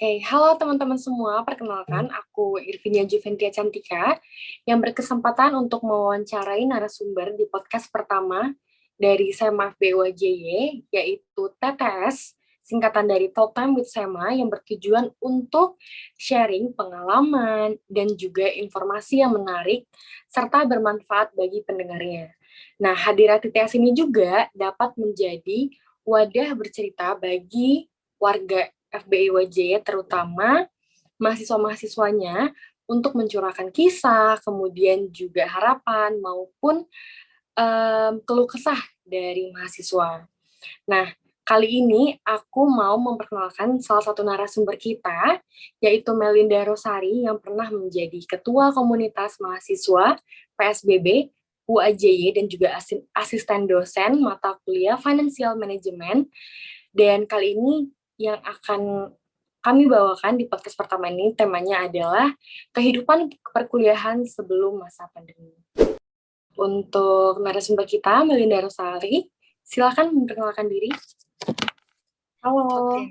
Halo teman-teman semua, perkenalkan aku Irvinia Juventia Cantika yang berkesempatan untuk mewawancarai narasumber di podcast pertama dari SEMA FBUAJY, yaitu TTS, singkatan dari Talk Time with SEMA yang bertujuan untuk sharing pengalaman dan juga informasi yang menarik serta bermanfaat bagi pendengarnya. Nah, hadirat TTS ini juga dapat menjadi wadah bercerita bagi warga FBIWJ terutama mahasiswa-mahasiswanya untuk mencurahkan kisah, kemudian juga harapan maupun keluh kesah dari mahasiswa. Nah, kali ini aku mau memperkenalkan salah satu narasumber kita, yaitu Melinda Rosari yang pernah menjadi Ketua Komunitas Mahasiswa PSBB UAJY dan juga asisten dosen mata kuliah Financial Management. Dan kali ini yang akan kami bawakan di podcast pertama ini temanya adalah kehidupan perkuliahan sebelum masa pandemi. Untuk narasumber kita, Melinda Rosari, silakan memperkenalkan diri. Halo. Oke.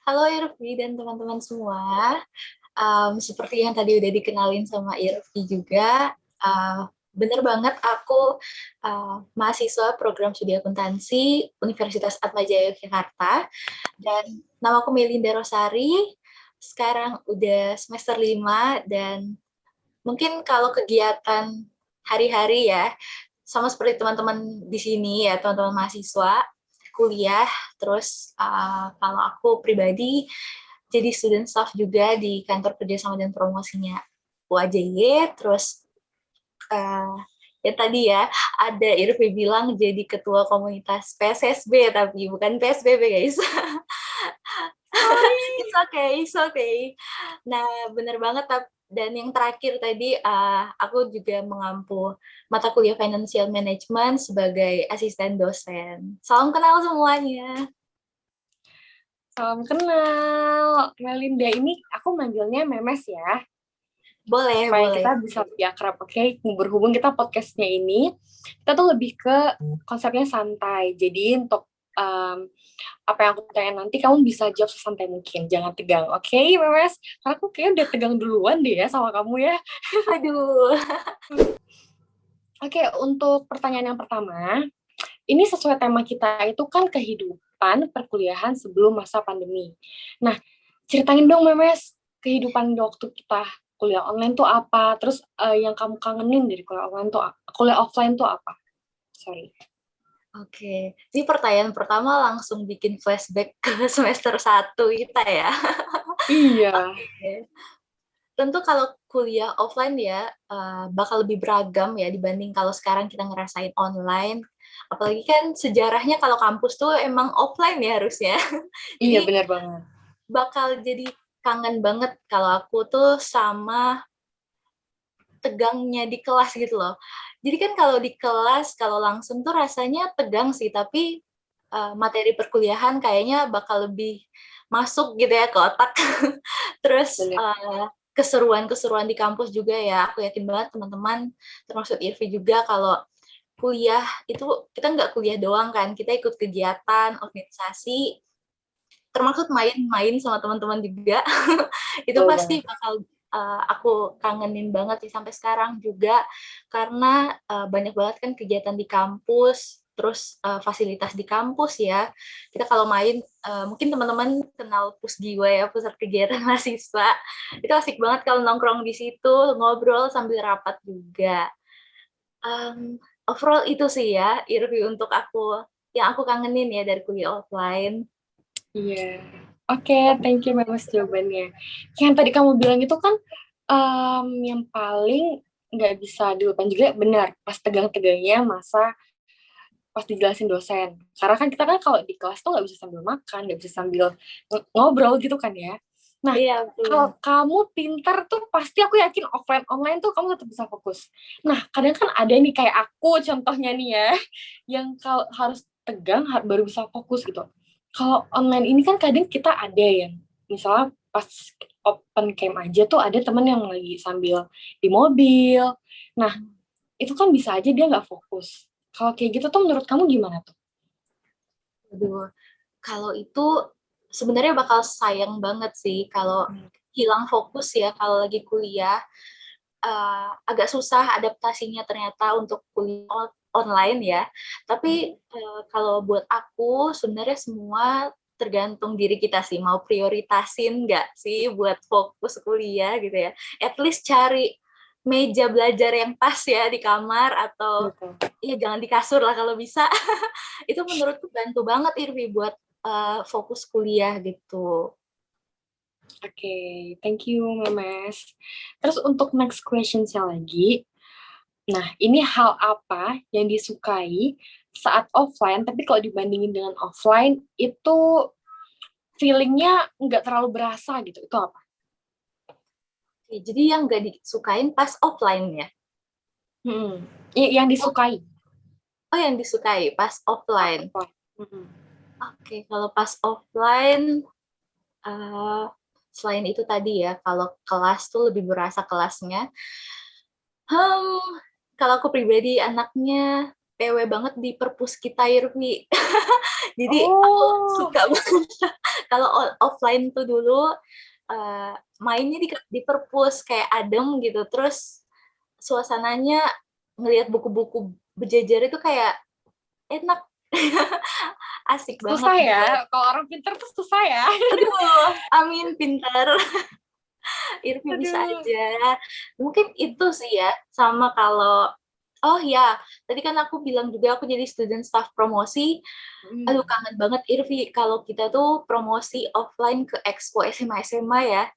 Halo Irvi dan teman-teman semua. Seperti yang tadi udah dikenalin sama Irvi juga, bener banget aku mahasiswa program studi akuntansi Universitas Atmajaya Yogyakarta, dan nama aku Melinda Rosari. Sekarang udah semester 5 dan mungkin kalau kegiatan hari-hari ya sama seperti teman-teman di sini ya, teman-teman mahasiswa kuliah. Terus kalau aku pribadi jadi student staff juga di kantor kerjasama dan promosinya UAJY. Terus ya tadi ya ada Irvi bilang jadi ketua komunitas PSSB, tapi bukan PSBB guys. It's okay. Nah, benar banget. Dan yang terakhir tadi, aku juga mengampu mata kuliah Financial Management sebagai asisten dosen. Salam kenal semuanya. Salam kenal. Melinda ini aku manggilnya Memes ya. Boleh, Supaya boleh. kita bisa lebih akrab, oke? Berhubung kita podcastnya ini, kita tuh lebih ke konsepnya santai. Jadi untuk apa yang aku tanya nanti, kamu bisa jawab sesantai mungkin. Jangan tegang, oke, Memes? Karena aku kayaknya udah tegang duluan deh ya sama kamu ya. Aduh. Oke, untuk pertanyaan yang pertama, ini sesuai tema kita itu kan kehidupan perkuliahan sebelum masa pandemi. Nah, ceritain dong Memes, kehidupan waktu kita kuliah online tuh apa? Terus yang kamu kangenin dari kuliah online tuh kuliah offline tuh apa? Sorry. Oke, ini pertanyaan pertama langsung bikin flashback ke semester 1 kita ya. Iya. Oke. Tentu kalau kuliah offline ya bakal lebih beragam ya dibanding kalau sekarang kita ngerasain online. Apalagi kan sejarahnya kalau kampus tuh emang offline ya harusnya. Iya, Jadi benar banget. bakal jadi kangen banget kalau aku tuh sama tegangnya di kelas gitu loh. Jadi kan kalau di kelas, kalau langsung tuh rasanya tegang sih, tapi materi perkuliahan kayaknya bakal lebih masuk gitu ya ke otak. Terus keseruan-keseruan di kampus juga ya, aku yakin banget teman-teman, termasuk Irvi juga, kalau kuliah itu kita nggak kuliah doang kan, kita ikut kegiatan, organisasi, termasuk main-main sama teman-teman juga. Itu Betul pasti banget. bakal aku kangenin banget sih sampai sekarang juga, karena banyak banget kan kegiatan di kampus, terus fasilitas di kampus ya. Kita kalau main, mungkin teman-teman kenal Pusgiwa ya, pusat kegiatan mahasiswa. Itu asik banget kalau nongkrong di situ, ngobrol sambil rapat juga. Overall itu sih ya, Irvi, untuk aku, yang aku kangenin ya dari kuliah offline. Iya. Oke, thank you Memes jawabannya. Yang tadi kamu bilang itu kan yang paling nggak bisa dilupain juga benar pas tegang-tegangnya masa pas dijelasin dosen. Karena kan kita kan kalau di kelas tuh nggak bisa sambil makan, nggak bisa sambil ngobrol gitu kan ya. Nah, Iya, kalau betul. kamu pinter tuh pasti aku yakin offline online tuh kamu tetap bisa fokus. Nah, kadang kan ada nih kayak aku contohnya nih ya, yang kalau harus tegang baru bisa fokus gitu. Kalau online ini kan kadang kita ada yang misalnya pas open cam aja tuh ada temen yang lagi sambil di mobil. Nah, itu kan bisa aja dia nggak fokus. Kalau kayak gitu tuh menurut kamu gimana tuh? Aduh, kalau itu sebenarnya bakal sayang banget sih kalau hilang fokus ya kalau lagi kuliah. Agak susah adaptasinya ternyata untuk kuliah online ya. Tapi kalau buat aku sebenarnya semua tergantung diri kita sih, mau prioritasin nggak sih buat fokus kuliah gitu ya. At least cari meja belajar yang pas ya di kamar atau Gitu. ya jangan di kasur lah kalau bisa. Itu menurutku bantu banget Irvi buat fokus kuliah gitu. Oke, thank you, Memes. Terus untuk next question-nya lagi, nah ini hal apa yang disukai saat offline, tapi kalau dibandingin dengan offline, itu feeling-nya nggak terlalu berasa gitu, itu apa? Oke, jadi yang nggak disukain pas offline ya. Hmm. Yang disukai. Oh, yang disukai pas offline. Offline. Hmm. Oke, kalau pas offline, uh, selain itu tadi ya, kalau kelas tuh lebih berasa kelasnya. Hmm, kalau aku pribadi anaknya PW banget di perpus kita, Irvi. Jadi aku Oh, suka banget. Kalau offline tuh dulu mainnya di perpus kayak adem gitu. Terus suasananya ngelihat buku-buku berjejer itu kayak enak. Asik banget susah ya. gitu. Kalau orang pinter tuh susah ya. Aduh, amin pintar. Irvi bisa Aduh. aja. Mungkin itu sih ya, sama kalau oh ya, tadi kan aku bilang juga aku jadi student staff promosi. Hmm. Aduh, kangen banget Irvi kalau kita tuh promosi offline ke Expo SMA ya.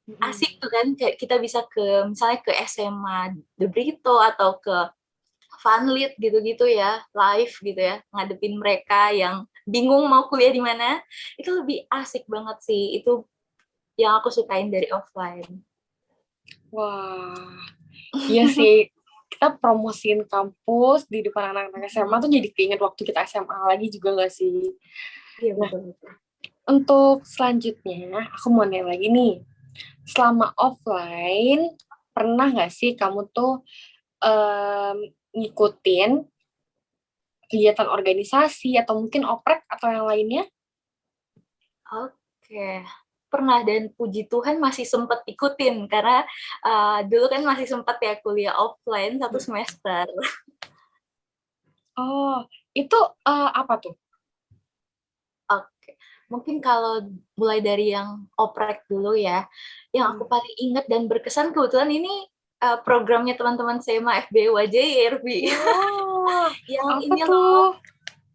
Hmm. Asik tuh kan, kayak kita bisa ke misalnya ke SMA De Brito atau ke Funlit gitu-gitu ya, live gitu ya, ngadepin mereka yang bingung mau kuliah di mana. Itu lebih asik banget sih. Itu yang aku sukain dari offline. Wah, iya sih. Kita promosiin kampus di depan anak-anak SMA tuh jadi keinget waktu kita SMA lagi juga nggak sih? Iya Nah, betul-betul. untuk selanjutnya, aku mau nanya lagi nih. Selama offline, pernah nggak sih kamu tuh ngikutin kegiatan organisasi atau mungkin oprek atau yang lainnya? Oke, pernah dan puji Tuhan masih sempat ikutin karena dulu kan masih sempat ya kuliah offline 1 semester. Oh, itu apa tuh? Oke, mungkin kalau mulai dari yang oprek dulu ya, yang aku paling ingat dan berkesan kebetulan ini programnya teman-teman SMA FBUAJ YRV. Wah, Yang apa ini loh, tuh?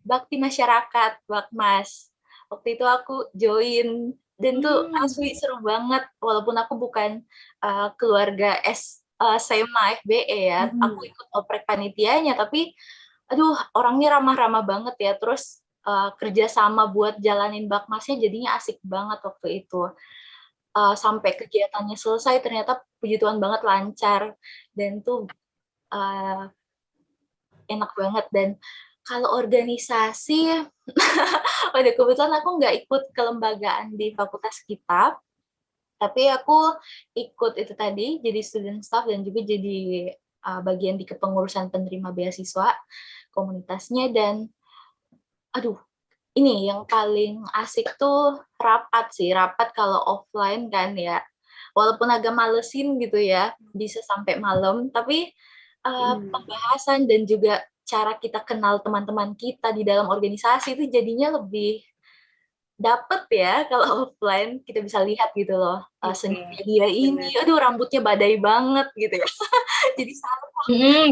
Bakti Masyarakat, Bakmas. Waktu itu aku join dan tuh Hmm. asli seru banget walaupun aku bukan keluarga SMA FBE ya. Aku Hmm. ikut oprek panitianya tapi aduh orangnya ramah-ramah banget ya. Terus kerja sama buat jalanin Bakmasnya jadinya asik banget waktu itu. Sampai kegiatannya selesai ternyata puji Tuhan banget lancar dan tuh uh, enak banget dan kalau organisasi pada kebetulan aku nggak ikut kelembagaan di fakultas kita, tapi aku ikut itu tadi jadi student staff dan juga jadi bagian di kepengurusan penerima beasiswa komunitasnya dan aduh ini yang paling asik tuh rapat sih rapat kalau offline kan ya walaupun agak malesin gitu ya bisa sampai malam tapi Hmm. pembahasan dan juga cara kita kenal teman-teman kita di dalam organisasi itu jadinya lebih dapet ya kalau offline kita bisa lihat gitu loh Iya, senyumnya dia ini bener. aduh rambutnya badai banget gitu ya jadi sama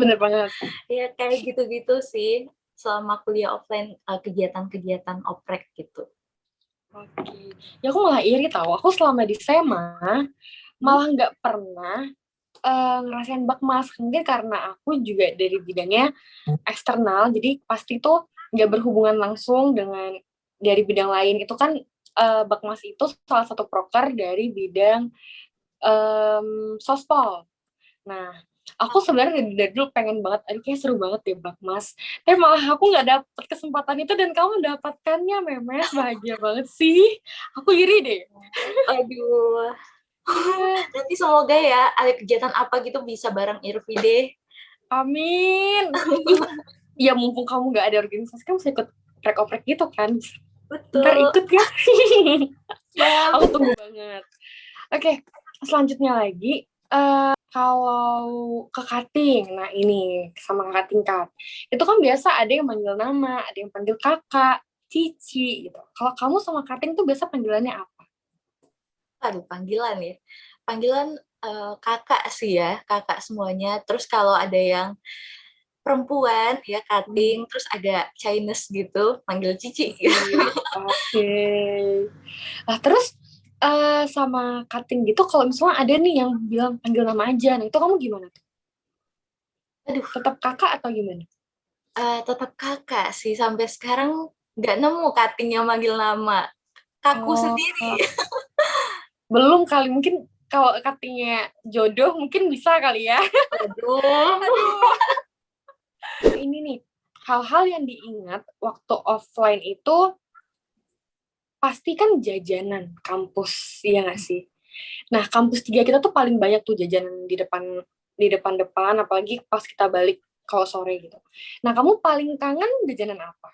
Bener banget. ya kayak gitu-gitu sih selama kuliah offline kegiatan-kegiatan oprek gitu. Oke. Ya aku malah iri tahu. Aku selama di SEMA Hmm? malah nggak pernah ngerasain bakmas. Mungkin karena aku juga dari bidangnya eksternal, jadi pasti tuh nggak berhubungan langsung dengan dari bidang lain. Itu kan bakmas itu salah satu proker dari bidang sospol. Nah, aku sebenarnya dari dulu pengen banget, aduh kayak seru banget deh Bakmas. Tapi malah aku nggak dapet kesempatan itu dan kamu mendapatkannya, Memes. Bahagia banget sih. Aku iri deh. Aduh, Iya, nanti semoga ya ada kegiatan apa gitu bisa bareng Irvi deh. amin. Ih, ya mumpung kamu nggak ada organisasi, kamu bisa ikut oprek-oprek gitu kan. Ntar Betul. ikut ya. Siap. Aku tunggu banget. Oke, selanjutnya lagi, kalau ke cutting, nah ini sama kakak tingkat, itu kan biasa ada yang manggil nama, ada yang panggil kakak, cici gitu. Kalau kamu sama cutting tuh biasa panggilannya apa? Aduh, panggilan ya. Panggilan kakak sih ya, kakak semuanya. Terus kalau ada yang perempuan ya cutting, terus ada Chinese gitu, panggil Cici. Oke. Nah, terus sama cutting gitu, kalau misalnya ada nih yang bilang panggil nama aja, nah itu kamu gimana tuh? Aduh, Tetap kakak atau gimana? tetap kakak sih. Sampai sekarang nggak nemu cutting yang manggil nama. Kaku Oh, sendiri. belum kali. Mungkin kalau cuttingnya jodoh, mungkin bisa kali ya. Aduh. Aduh. Ini nih, hal-hal yang diingat waktu offline itu pasti kan jajanan kampus, iya nggak sih? Nah, kampus 3 kita tuh paling banyak tuh jajanan di depan-depan, apalagi pas kita balik kalau sore gitu. Nah, kamu paling kangen jajanan apa?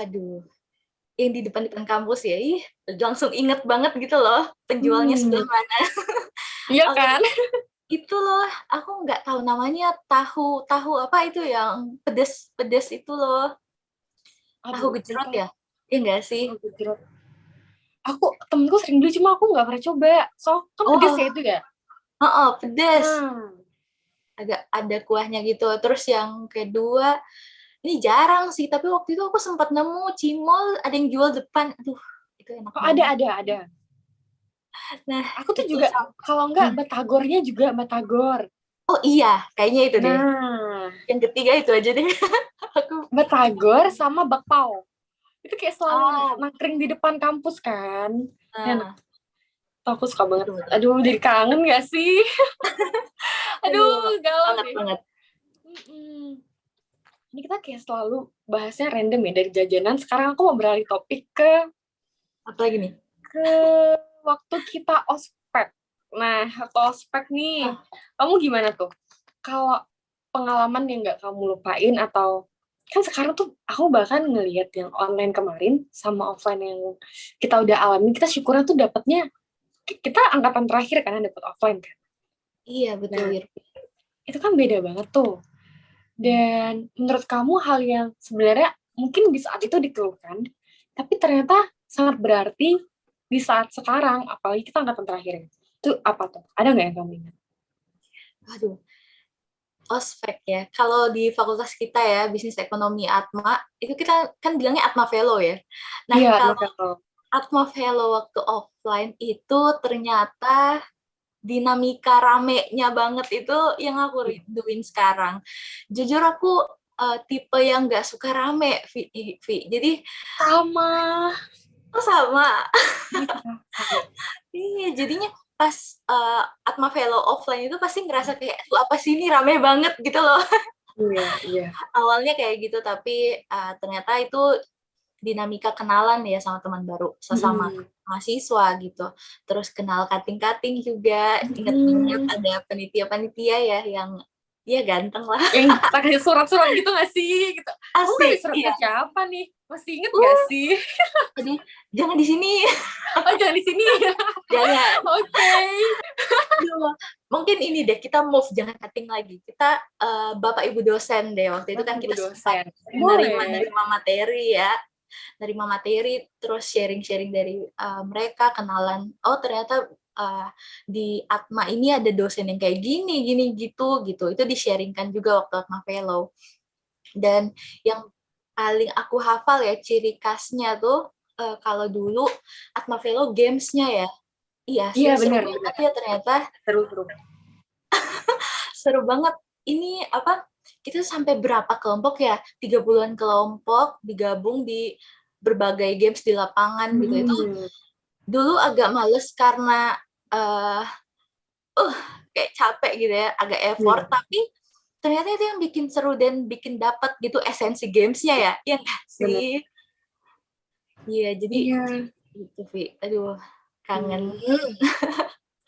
Aduh. Yang di depan-depan kampus ya, ih, langsung inget banget gitu loh, penjualnya sebelah Hmm, mana. iya Aku kan? itu loh, aku nggak tahu namanya, tahu tahu apa itu yang pedes-pedes itu loh, tahu Aduh, gejrot lupa. ya? Iya nggak sih? Oh, gejrot. Temenku sering beli, cuma aku nggak pernah coba. So, kan pedes Oh, ya itu ya? oh, pedes. Nah, Agak ada kuahnya gitu. Terus yang kedua, ini jarang sih, tapi waktu itu aku sempat nemu Cimol ada yang jual depan. Aduh, itu enak oh banget. ada. Nah, Aku tuh itu juga, sama. kalau nggak batagornya juga batagor. Oh iya, kayaknya itu deh. Nah, Yang ketiga itu aja deh. Aku batagor sama bakpao. Itu kayak selalu ah, nangkring di depan kampus kan. Enak. nah, Aku suka banget. betul betul. Aduh, jadi kangen gak sih? Aduh, Aduh, galau banget deh. banget. Mm-mm. Ini kita kayak selalu bahasnya random ya dari jajanan. Sekarang aku mau beralih topik Apalagi nih? ke waktu kita ospek. Nah, waktu ospek nih, Ah, kamu gimana tuh? Kalau pengalaman yang nggak kamu lupain atau kan sekarang tuh aku bahkan ngelihat yang online kemarin sama offline yang kita udah alami, kita syukurnya tuh dapatnya kita angkatan terakhir karena dapat offline kan. iya betul, Nah, Irfan. itu kan beda banget tuh. Dan menurut kamu hal yang sebenarnya mungkin di saat itu dikeluhkan, tapi ternyata sangat berarti di saat sekarang, apalagi kita angkatan terakhir. Itu apa tuh? Ada nggak yang kamu ingat? Aduh, ospek ya. Kalau di fakultas kita ya, Bisnis Ekonomi Atma, itu kita kan bilangnya Atma Fellow ya. Nah, Iya, kalau novel. Atma Fellow waktu offline itu ternyata dinamika ramenya banget itu yang aku rinduin sekarang. Jujur aku tipe yang nggak suka rame, Vi. Jadi, Sama. oh sama. Ini sama. Iya, jadinya pas Atma Fellow offline itu pasti ngerasa kayak, "Aduh, apa sih ini rame banget gitu loh." Iya, iya. Awalnya kayak gitu, tapi ternyata itu dinamika kenalan ya sama teman baru, sesama Mm-mm. mahasiswa gitu. Terus kenal kating-kating juga, inget-inget Mm-mm. ada panitia-panitia ya yang ya ganteng lah. Yang kita kasih surat-surat gitu nggak sih? Gitu. Kamu kasih Asik, surat ke iya. siapa nih? Masih inget nggak Uh, sih? aduh, jangan di sini, Oh, jangan di sini. jangan. Oke. Aduh, mungkin ini deh kita move jangan cutting lagi. Kita Bapak Ibu dosen deh waktu itu Bapak kan Ibu kita sempat dosen. menerima Boleh. nerima materi ya, nerima materi terus sharing-sharing dari mereka kenalan. Oh ternyata di Atma ini ada dosen yang kayak gini gini gitu gitu. Itu di-sharingkan juga waktu Atma Fellow. Dan yang paling aku hafal ya ciri khasnya tuh kalau dulu Atma Fellow gamesnya ya. Iya, Iya, seru benar, banget benar. ya ternyata. Seru-seru. Seru banget. Ini apa? Kita sampai berapa kelompok ya? 30-an kelompok digabung di berbagai games di lapangan gitu. Itu Hmm. dulu agak males karena uh, uh kayak capek gitu ya, agak effort, Iya. tapi ternyata itu yang bikin seru dan bikin dapat gitu esensi gamesnya ya. Iya nggak Benar. sih? Iya, jadi Iya. gitu, Vi. Aduh, kangen. Hmm.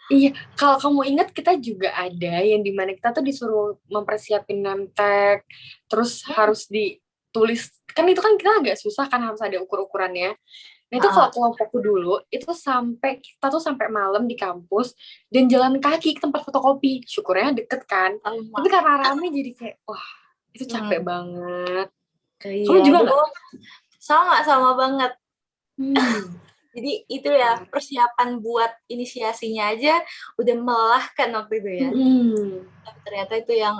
Iya, kalau kamu ingat kita juga ada yang dimana kita tuh disuruh mempersiapin nemtek, terus Hmm, harus di tulis, kan itu kan kita agak susah kan, harus ada ukur-ukurannya. Nah itu kalau kelompokku dulu, itu kita tuh sampai malam di kampus, dan jalan kaki ke tempat fotokopi. Syukurnya deket kan. Tapi karena rame jadi kayak, wah itu capek banget. Kamu Iya, juga nggak? sama banget. Jadi itu ya, persiapan buat inisiasinya aja udah melelahkan waktu itu ya. Tapi ternyata itu yang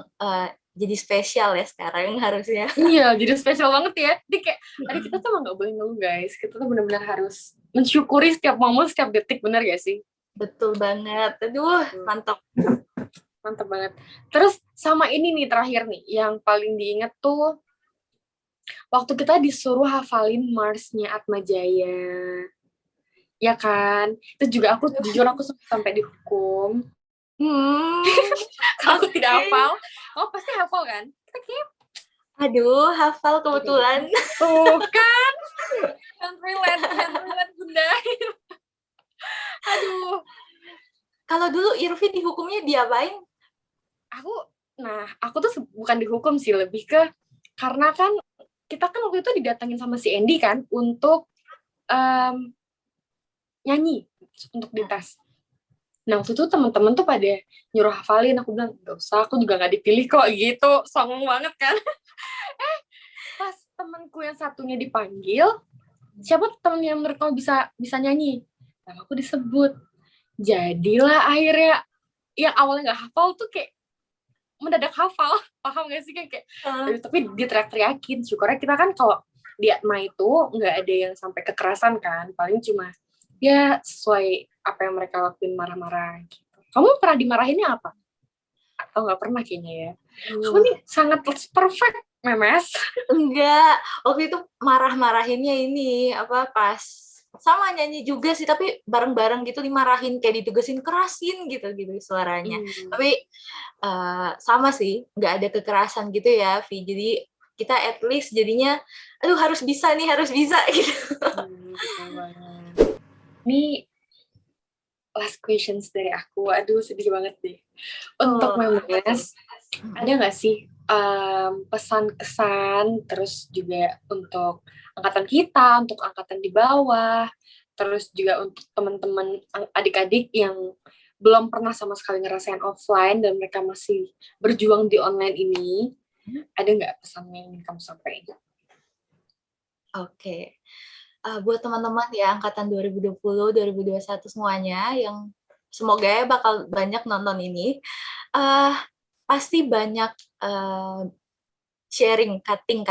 jadi spesial ya sekarang harusnya. Iya, jadi spesial banget ya. Jadi kayak, kita tuh emang gak boleh ngeluh guys. Kita tuh benar-benar harus mensyukuri setiap momen, setiap detik, benar gak sih? Betul banget. Aduh, mantap. Mantap banget. Terus sama ini nih terakhir nih, yang paling diinget tuh waktu kita disuruh hafalin Mars-nya Atma Jaya. Ya kan? Itu juga jujur aku sampai dihukum. Aku tidak hafal. Oh, pasti hafal kan? Kita kayak, aduh, hafal kebetulan. Tuh kan? Jangan relate bunda. Aduh. Kalau dulu Irvi dihukumnya diapain? Aku tuh bukan dihukum sih, lebih ke karena kan kita kan waktu itu didatengin sama si Andy kan untuk nyanyi untuk dites. Nah waktu itu teman-teman tuh pada nyuruh hafalin, aku bilang gak usah, aku juga gak dipilih kok gitu, songong banget kan. Pas temanku yang satunya dipanggil, siapa temen yang menurut kamu bisa nyanyi? Nah aku disebut. Jadilah akhirnya yang awalnya gak hafal tuh kayak mendadak hafal, paham gak sih kan kayak, tapi dia teriak-teriakin. Syukurnya kita kan kalau di Atma itu nggak ada yang sampai kekerasan kan, paling cuma ya sesuai apa yang mereka lakuin, marah-marah gitu. Kamu pernah dimarahinnya apa? Atau nggak pernah kayaknya ya? Kamu nih sangat perfect, Memes. Enggak, waktu itu marah-marahinnya ini pas sama nyanyi juga sih, tapi bareng-bareng gitu dimarahin, kayak ditugasin kerasin gitu suaranya. Tapi sama sih, nggak ada kekerasan gitu ya, Vi. Jadi kita at least jadinya, aduh harus bisa gitu. Ini last questions dari aku. Aduh sedih banget deh. Untuk Memes, ada nggak sih pesan-kesan, terus juga untuk angkatan kita, untuk angkatan di bawah, terus juga untuk teman-teman adik-adik yang belum pernah sama sekali ngerasain offline dan mereka masih berjuang di online ini, ada nggak pesan yang ingin kamu sampaikan? Oke. Buat teman-teman ya angkatan 2020, 2021 semuanya yang semoga ya bakal banyak nonton ini, pasti banyak sharing, cutting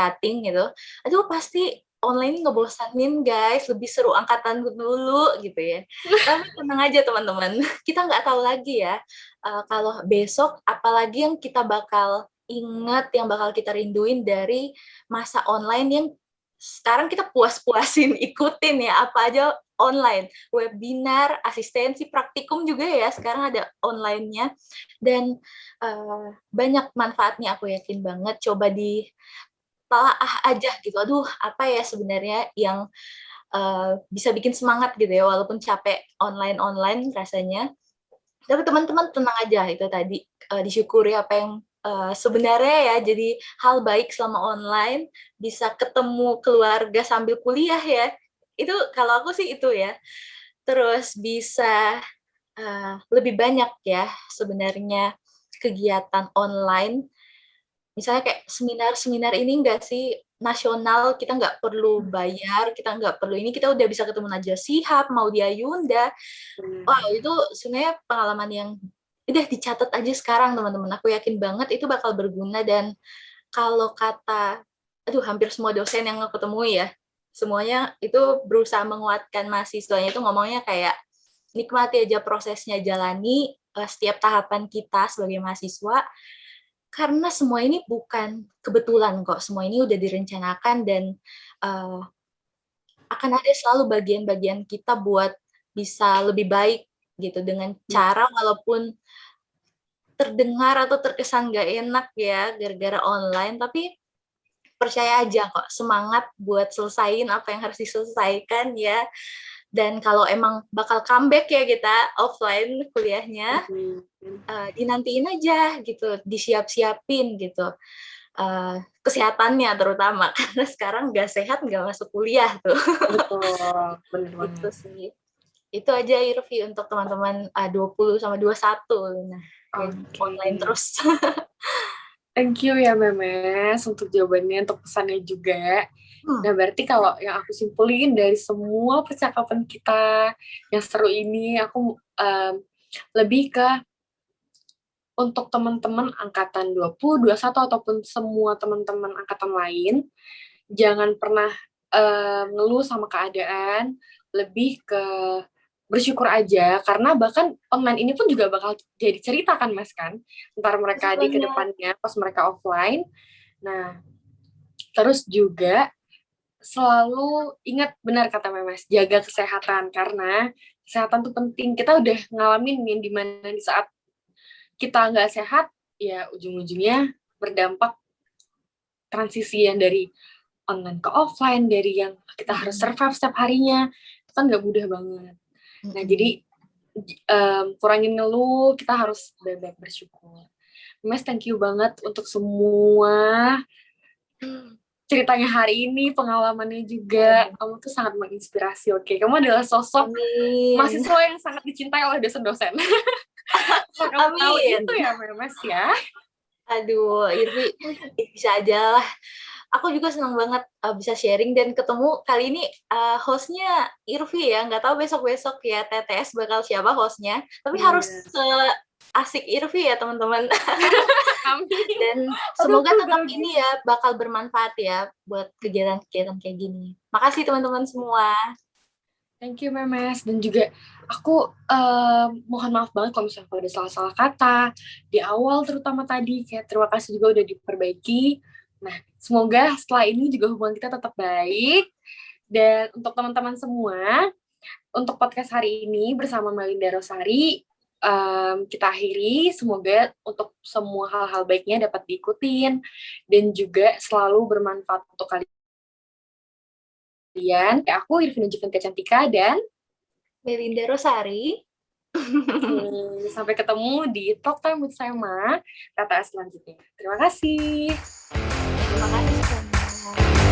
gitu. Aduh pasti online ngebosanin guys, lebih seru angkatan dulu gitu ya. Tapi tenang aja teman-teman, kita nggak tahu lagi ya kalau besok apalagi yang kita bakal ingat, yang bakal kita rinduin dari masa online yang sekarang kita puas-puasin ikutin ya, apa aja online, webinar, asistensi, praktikum juga ya sekarang ada online-nya, dan banyak manfaatnya aku yakin banget. Coba ditelaah aja gitu, aduh apa ya sebenarnya yang bisa bikin semangat gitu ya, walaupun capek online rasanya. Tapi teman-teman tenang aja, itu tadi disyukuri apa yang sebenarnya ya jadi hal baik selama online, bisa ketemu keluarga sambil kuliah ya, itu kalau aku sih itu ya. Terus bisa lebih banyak ya sebenarnya kegiatan online, misalnya kayak seminar ini enggak sih nasional, kita nggak perlu bayar, kita nggak perlu ini, kita udah bisa ketemu Najwa Shihab, Maudy Ayunda. Wah itu sebenarnya pengalaman yang udah dicatat aja sekarang teman-teman, aku yakin banget itu bakal berguna. Dan kalau kata hampir semua dosen yang aku temui ya, semuanya itu berusaha menguatkan mahasiswanya, itu ngomongnya kayak nikmati aja prosesnya, jalani setiap tahapan kita sebagai mahasiswa, karena semua ini bukan kebetulan kok, semua ini udah direncanakan dan akan ada selalu bagian-bagian kita buat bisa lebih baik gitu, dengan cara walaupun terdengar atau terkesan nggak enak ya gara-gara online, tapi percaya aja kok, semangat buat selesain apa yang harus diselesaikan ya. Dan kalau emang bakal comeback ya kita offline kuliahnya, dinantiin aja gitu, disiap-siapin gitu. kesehatannya terutama karena sekarang nggak sehat nggak masuk kuliah tuh. Betul, benar Itu banget. sih. Itu aja Irvi untuk teman-teman 20 sama 21. Nah, yang online terus. Thank you ya Memes untuk jawabannya, untuk pesannya juga. Nah berarti kalau yang aku simpulin dari semua percakapan kita yang seru ini, aku lebih ke untuk teman-teman angkatan 20, 21 ataupun semua teman-teman angkatan lain, jangan pernah ngeluh sama keadaan, lebih ke bersyukur aja, karena bahkan online ini pun juga bakal jadi cerita kan Mas kan, ntar mereka di kedepannya pas mereka offline. Nah, terus juga selalu ingat benar kata Memes, jaga kesehatan, karena kesehatan tuh penting. Kita udah ngalamin yang dimana di saat kita nggak sehat, ya ujung-ujungnya berdampak transisi yang dari online ke offline, dari yang kita harus survive setiap harinya, itu kan nggak mudah banget. Nah, jadi kurangin ngeluh, kita harus banyak bersyukur. Mas, thank you banget untuk semua ceritanya hari ini, pengalamannya juga. Kamu tuh sangat menginspirasi, oke? Kamu adalah sosok mahasiswa yang sangat dicintai oleh dosen-dosen. Kamu tahu itu ya, Mas, ya? Aduh, Irvi, bisa aja lah. Aku juga senang banget bisa sharing dan ketemu kali ini hostnya Irvi ya. Nggak tahu besok-besok ya TTS bakal siapa hostnya. Tapi harus asik Irvi ya teman-teman. Dan semoga tetap ini ya bakal bermanfaat ya buat kegiatan-kegiatan kayak gini. Makasih teman-teman semua. Thank you Memes. Dan juga aku mohon maaf banget kalau misalnya ada salah-salah kata di awal terutama tadi. Kayak terima kasih juga udah diperbaiki. Nah, semoga setelah ini juga hubungan kita tetap baik. Dan untuk teman-teman semua, untuk podcast hari ini bersama Melinda Rosari, kita akhiri. Semoga untuk semua hal-hal baiknya dapat diikutin dan juga selalu bermanfaat untuk kalian. Aku Irvina Juventia Cantika dan Melinda Rosari. Sampai ketemu di Talk Time with Sema TTS selanjutnya. Terima kasih. Terima kasih semua.